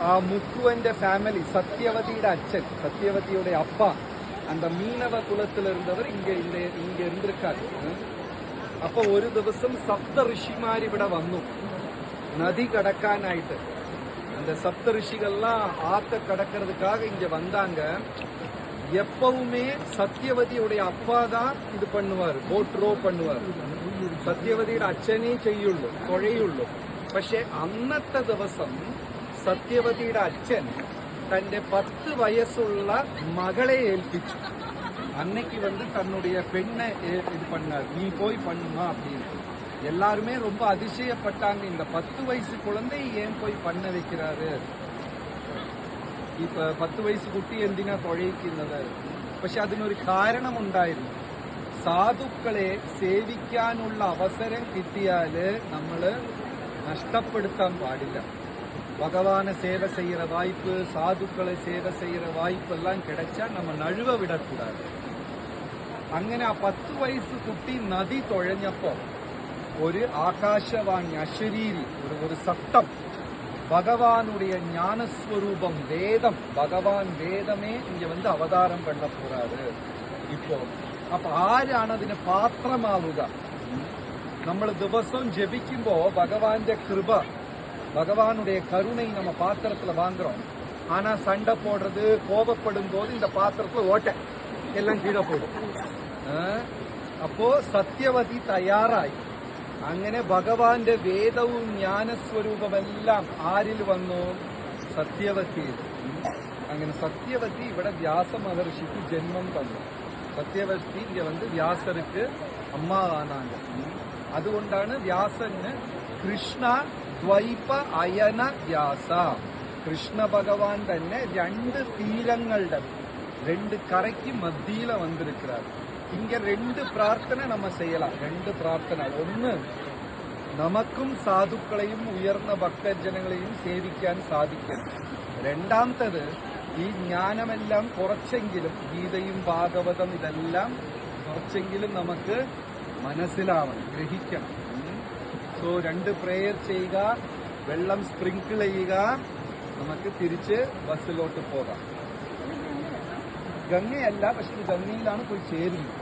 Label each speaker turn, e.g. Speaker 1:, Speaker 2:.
Speaker 1: ആ മുക്കുവന്റെ ഫാമിലി, സത്യവതിയുടെ അച്ഛൻ, സത്യവതിയുടെ அப்பா, அந்த மீனவ குலத்தில் இருந்தவர் இங்க இருந்திருக்காரு. അപ്പൊ ഒരു ദിവസം സപ്ത ഋഷിമാരിവിടെ വന്നു നദി കടക്കാനായിട്ട്. அந்த சப்த ரிஷிகள்லாம் ஆத்த கடக்கிறதுக்காக இங்க வந்தாங்க. எப்பவுமே சத்யவதியுடைய அப்பா தான் இது பண்ணுவார், ബോട്ട് റോ பண்ணுவார். സത്യവതിയുടെ അച്ഛനേ ചെയ്യുള്ളൂ, തുഴയുള്ളൂ. പക്ഷെ അന്നത്തെ ദിവസം സത്യവതിയുടെ അച്ഛൻ തന്റെ 10 വയസ്സുള്ള മകളെ ഏൽപ്പിച്ചു. அன்னைக்கு தன்னுடைய பெண்ணை இது பண்ணார், நீ போய் பண்ணுமா அப்படின்னு. எல்லாருமே ரொம்ப அதிசயப்பட்டாங்க, இந்த 10 வயசு குழந்தை ஏன் போய் பண்ண வைக்கிறாரு, இப்ப 10 വയസ്സ് കുട്ടി എന്തിനാ തുഴയിക്കുന്നത്. പക്ഷെ അതിനൊരു കാരണമുണ്ടായിരുന്നു. സാധുക്കളെ സേവിക്കാനുള്ള അവസരം കിട്ടിയാല് നമ്മള് നഷ്ടപ്പെടുത്താൻ പാടില്ല. பகவானை சேவை செய்யற வாய்ப்பு, சாதுக்களை சேவை செய்யற வாய்ப்பு எல்லாம் கிடைச்சா நம்ம நழுவ விடக்கூடாது. അങ്ങനെ ആ 10 വയസ്സ് കുട്ടി നദി തുഴഞ്ഞപ്പോ ഒരു ആകാശവാണി, അശരീരി, ഒരു സത്തം, பகவானுடைய ஞானஸ்வரூபம் வேதம், பகவான் வேதமே இங்க அவதாரம் பண்ண போறாரு ഇപ്പോ. അപ്പൊ ആരാണ് അതിന് പാത്രമാവുക? നമ്മൾ ദിവസവും ജപിക്കുമ്പോ ഭഗവാന്റെ കൃപ, பகவானுடைய கருணை நம்ம பாத்திரத்துல வாங்குறோம். ஆனா சண்டை போடுறது, கோபப்படும் போது இந்த பாத்திரத்துல ஓட்டை எல்லாம் கீழே போடும். അപ്പോ സത്യവതി തയ്യാറായി. അങ്ങനെ ഭഗവാന്റെ വേദവും ജ്ഞാനസ്വരൂപമെല്ലാം ആരിൽ വന്നു? സത്യവതി. അങ്ങനെ സത്യവതി ഇവിടെ വ്യാസ മഹർഷിക്ക് ജന്മം തന്നു. സത്യവതി ഇங்க വ്യാസருக்கு അമ്മ ആനാങ്ക. അതുകൊണ്ടാണ് വ്യാസന് കൃഷ്ണ ദ്വൈപ അയന വ്യാസ. കൃഷ്ണ ഭഗവാൻ തന്നെ 2 തീരങ്ങളുടെ 2 കരയ്ക്ക് മധ്യയില വന്നിരിக்கிறார். ഇങ്ങ 2 പ്രാർത്ഥന നമ്മ ചെയ്യலாம். 2 പ്രാർത്ഥന. ഒന്ന്, നമുക്കും സാധുക്കളെയും ഉയർന്ന ഭക്തജനങ്ങളെയും സേവിക്കാൻ സാധിക്കണം. രണ്ടാമത്തത്, ഈ ജ്ഞാനമെല്ലാം കുറച്ചെങ്കിലും, ഗീതയും ഭാഗവതം ഇതെല്ലാം കുറച്ചെങ്കിലും നമുക്ക് മനസ്സിലാവണം, ഗ്രഹിക്കണം. സോ 2 പ്രേയർ ചെയ്യുക, വെള്ളം സ്പ്രിങ്കിൾ ചെയ്യുക, നമുക്ക് തിരിച്ച് ബസ്സിലോട്ട് പോകാം. ഗംഗയല്ല, പക്ഷെ ഗംഗയിലാണ് പോയി ചേരുന്നത്.